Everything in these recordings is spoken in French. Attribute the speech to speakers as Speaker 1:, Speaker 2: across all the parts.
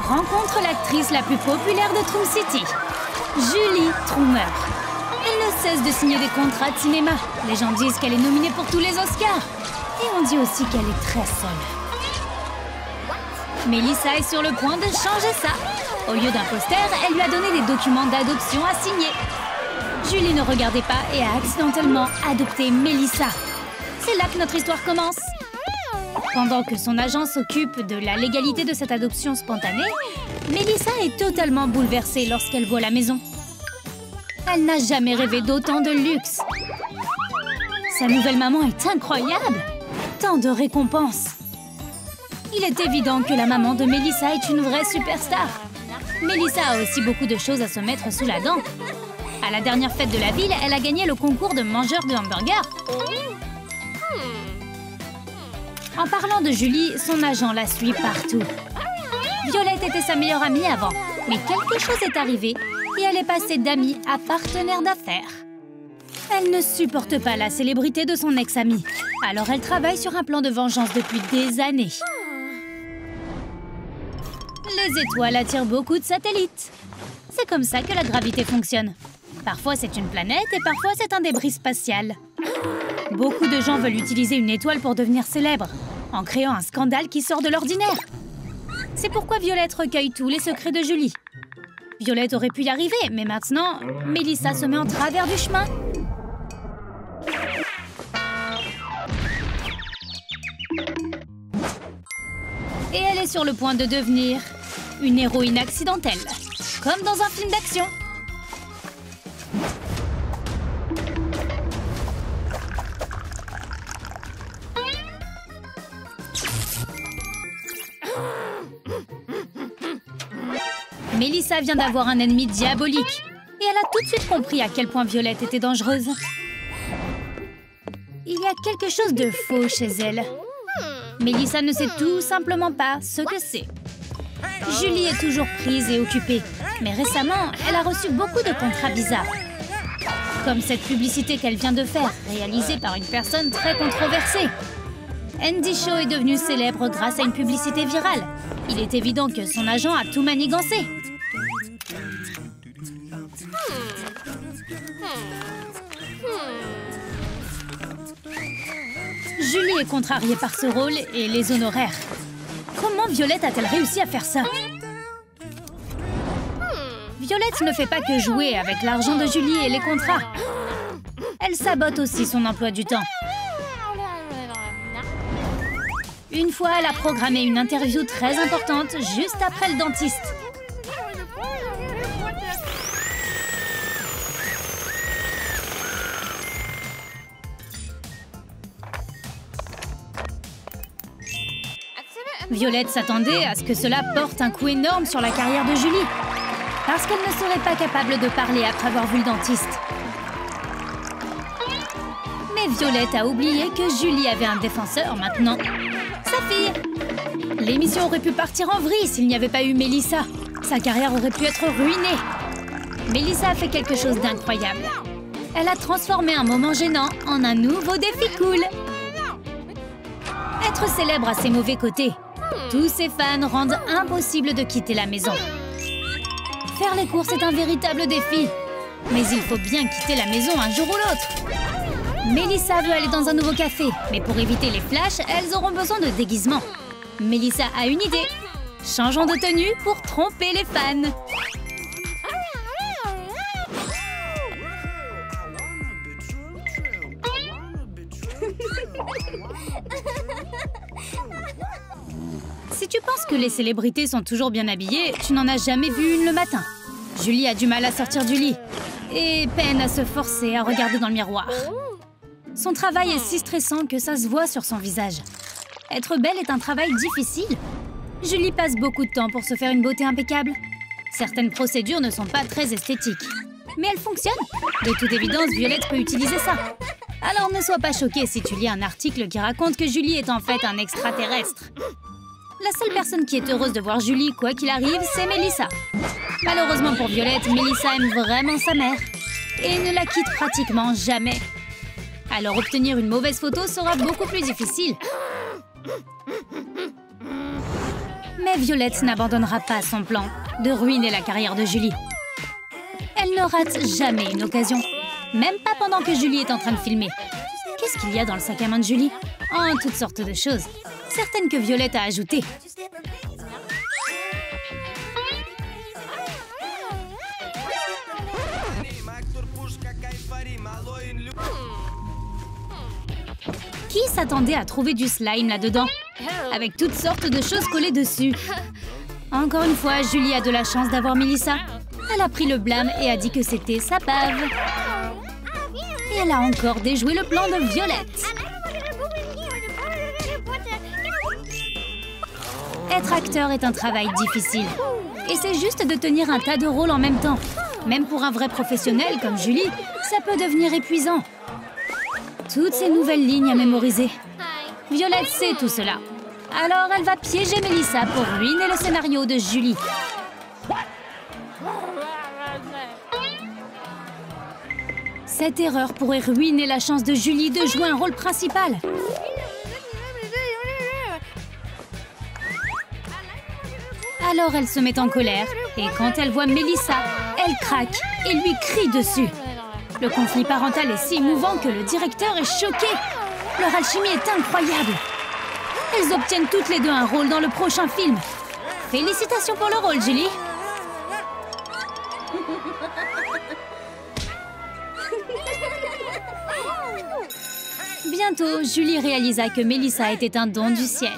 Speaker 1: rencontre l'actrice la plus populaire de Troom City, Julie Troomer. Elle ne cesse de signer des contrats de cinéma. Les gens disent qu'elle est nominée pour tous les Oscars. Et on dit aussi qu'elle est très seule. Melissa est sur le point de changer ça. Au lieu d'un poster, elle lui a donné des documents d'adoption à signer. Julie ne regardait pas et a accidentellement adopté Melissa. C'est là que notre histoire commence. Pendant que son agent s'occupe de la légalité de cette adoption spontanée, Melissa est totalement bouleversée lorsqu'elle voit la maison. Elle n'a jamais rêvé d'autant de luxe. Sa nouvelle maman est incroyable. Tant de récompenses. Il est évident que la maman de Melissa est une vraie superstar. Melissa a aussi beaucoup de choses à se mettre sous la dent. À la dernière fête de la ville, elle a gagné le concours de mangeur de hamburgers. En parlant de Julie, son agent la suit partout. Violette était sa meilleure amie avant, mais quelque chose est arrivé et elle est passée d'amie à partenaire d'affaires. Elle ne supporte pas la célébrité de son ex-ami, alors elle travaille sur un plan de vengeance depuis des années. Les étoiles attirent beaucoup de satellites. C'est comme ça que la gravité fonctionne. Parfois c'est une planète et parfois c'est un débris spatial. Beaucoup de gens veulent utiliser une étoile pour devenir célèbres, en créant un scandale qui sort de l'ordinaire. C'est pourquoi Violette recueille tous les secrets de Julie. Violette aurait pu y arriver, mais maintenant, Melissa se met en travers du chemin. Et elle est sur le point de devenir une héroïne accidentelle, comme dans un film d'action. Melissa vient d'avoir un ennemi diabolique. Et elle a tout de suite compris à quel point Violette était dangereuse. Il y a quelque chose de faux chez elle. Melissa ne sait tout simplement pas ce que c'est. Julie est toujours prise et occupée. Mais récemment, elle a reçu beaucoup de contrats bizarres. Comme cette publicité qu'elle vient de faire, réalisée par une personne très controversée. Andy Shaw est devenu célèbre grâce à une publicité virale. Il est évident que son agent a tout manigancé. Julie est contrariée par ce rôle et les honoraires. Comment Violette a-t-elle réussi à faire ça? Violette ne fait pas que jouer avec l'argent de Julie et les contrats. Elle sabote aussi son emploi du temps. Une fois, elle a programmé une interview très importante juste après le dentiste. Violette s'attendait à ce que cela porte un coup énorme sur la carrière de Julie. Parce qu'elle ne serait pas capable de parler après avoir vu le dentiste. Mais Violette a oublié que Julie avait un défenseur maintenant. Sa fille. L'émission aurait pu partir en vrille s'il n'y avait pas eu Melissa. Sa carrière aurait pu être ruinée. Melissa a fait quelque chose d'incroyable. Elle a transformé un moment gênant en un nouveau défi cool. Être célèbre a ses mauvais côtés. Tous ses fans rendent impossible de quitter la maison. Faire les courses est un véritable défi. Mais il faut bien quitter la maison un jour ou l'autre. Melissa veut aller dans un nouveau café, mais pour éviter les flashs, elles auront besoin de déguisement. Melissa a une idée. Changeons de tenue pour tromper les fans. Si tu penses que les célébrités sont toujours bien habillées, tu n'en as jamais vu une le matin. Julie a du mal à sortir du lit et peine à se forcer à regarder dans le miroir. Son travail est si stressant que ça se voit sur son visage. Être belle est un travail difficile. Julie passe beaucoup de temps pour se faire une beauté impeccable. Certaines procédures ne sont pas très esthétiques. Mais elles fonctionnent. De toute évidence, Violette peut utiliser ça. Alors ne sois pas choquée si tu lis un article qui raconte que Julie est en fait un extraterrestre. La seule personne qui est heureuse de voir Julie, quoi qu'il arrive, c'est Melissa. Malheureusement pour Violette, Melissa aime vraiment sa mère et ne la quitte pratiquement jamais. Alors obtenir une mauvaise photo sera beaucoup plus difficile. Mais Violette n'abandonnera pas son plan de ruiner la carrière de Julie. Elle ne rate jamais une occasion, même pas pendant que Julie est en train de filmer. Qu'est-ce qu'il y a dans le sac à main de Julie? Oh, toutes sortes de choses. Certaines que Violette a ajoutées. Qui s'attendait à trouver du slime là-dedans? Avec toutes sortes de choses collées dessus. Encore une fois, Julie a de la chance d'avoir Melissa. Elle a pris le blâme et a dit que c'était sa bave. Et elle a encore déjoué le plan de Violette. Être acteur est un travail difficile. Et c'est juste de tenir un tas de rôles en même temps. Même pour un vrai professionnel comme Julie, ça peut devenir épuisant. Toutes ces nouvelles lignes à mémoriser. Violette sait tout cela. Alors elle va piéger Melissa pour ruiner le scénario de Julie. Cette erreur pourrait ruiner la chance de Julie de jouer un rôle principal. Alors elle se met en colère et quand elle voit Melissa, elle craque et lui crie dessus. Le conflit parental est si émouvant que le directeur est choqué. Leur alchimie est incroyable. Elles obtiennent toutes les deux un rôle dans le prochain film. Félicitations pour le rôle, Julie. Bientôt, Julie réalisa que Melissa était un don du ciel.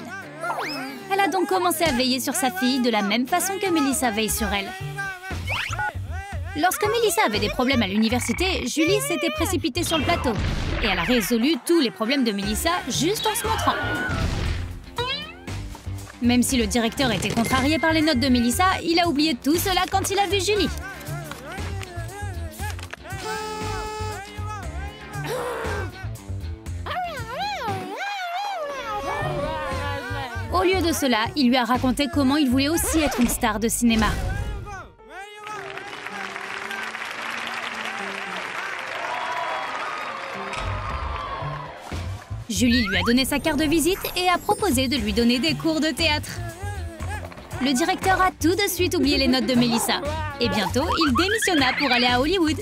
Speaker 1: Elle a donc commencé à veiller sur sa fille de la même façon que Melissa veille sur elle. Lorsque Melissa avait des problèmes à l'université, Julie s'était précipitée sur le plateau. Et elle a résolu tous les problèmes de Melissa juste en se montrant. Même si le directeur était contrarié par les notes de Melissa, il a oublié tout cela quand il a vu Julie. Au lieu de cela, il lui a raconté comment il voulait aussi être une star de cinéma. Julie lui a donné sa carte de visite et a proposé de lui donner des cours de théâtre. Le directeur a tout de suite oublié les notes de Melissa. Et bientôt, il démissionna pour aller à Hollywood.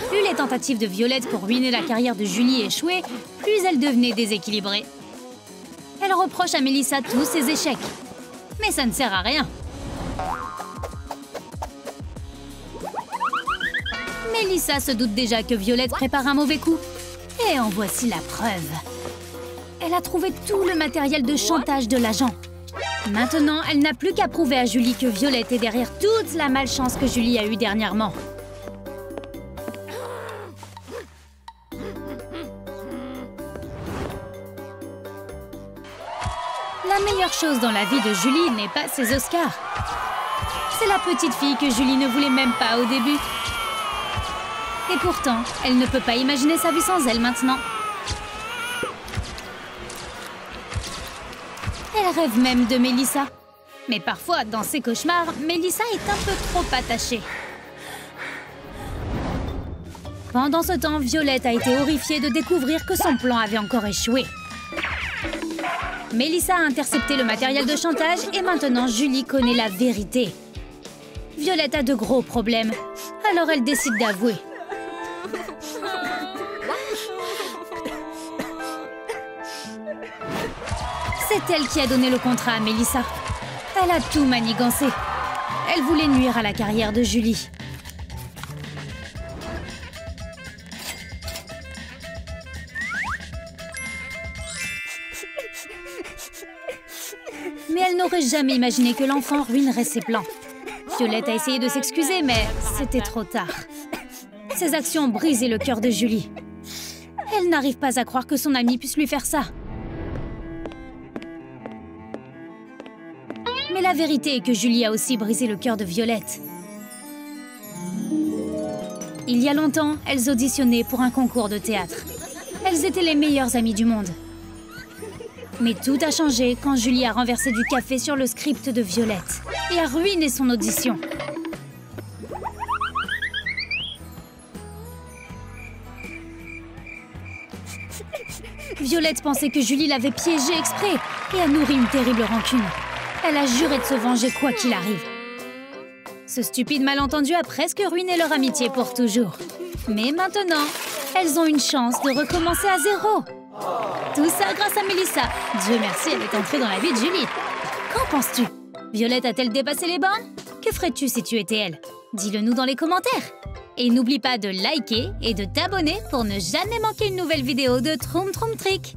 Speaker 1: Plus les tentatives de Violette pour ruiner la carrière de Julie échouaient, plus elle devenait déséquilibrée. Elle reproche à Melissa tous ses échecs. Mais ça ne sert à rien. Melissa se doute déjà que Violette prépare un mauvais coup. Et en voici la preuve. Elle a trouvé tout le matériel de chantage de l'agent. Maintenant, elle n'a plus qu'à prouver à Julie que Violette est derrière toute la malchance que Julie a eue dernièrement. La meilleure chose dans la vie de Julie n'est pas ses Oscars. C'est la petite fille que Julie ne voulait même pas au début. Et pourtant, elle ne peut pas imaginer sa vie sans elle maintenant. Elle rêve même de Melissa. Mais parfois, dans ses cauchemars, Melissa est un peu trop attachée. Pendant ce temps, Violette a été horrifiée de découvrir que son plan avait encore échoué. Melissa a intercepté le matériel de chantage et maintenant Julie connaît la vérité. Violette a de gros problèmes, alors elle décide d'avouer. C'est elle qui a donné le contrat à Melissa. Elle a tout manigancé. Elle voulait nuire à la carrière de Julie. Mais elle n'aurait jamais imaginé que l'enfant ruinerait ses plans. Violette a essayé de s'excuser, mais c'était trop tard. Ses actions ont brisé le cœur de Julie. Elle n'arrive pas à croire que son amie puisse lui faire ça. Mais la vérité est que Julie a aussi brisé le cœur de Violette. Il y a longtemps, elles auditionnaient pour un concours de théâtre. Elles étaient les meilleures amies du monde. Mais tout a changé quand Julie a renversé du café sur le script de Violette et a ruiné son audition. Violette pensait que Julie l'avait piégée exprès et a nourri une terrible rancune. Elle a juré de se venger quoi qu'il arrive. Ce stupide malentendu a presque ruiné leur amitié pour toujours. Mais maintenant, elles ont une chance de recommencer à zéro. Tout ça grâce à Melissa. Dieu merci, elle est entrée dans la vie de Julie. Qu'en penses-tu? Violette a-t-elle dépassé les bornes? Que ferais-tu si tu étais elle? Dis-le nous dans les commentaires. Et n'oublie pas de liker et de t'abonner pour ne jamais manquer une nouvelle vidéo de Troum Troum Trick.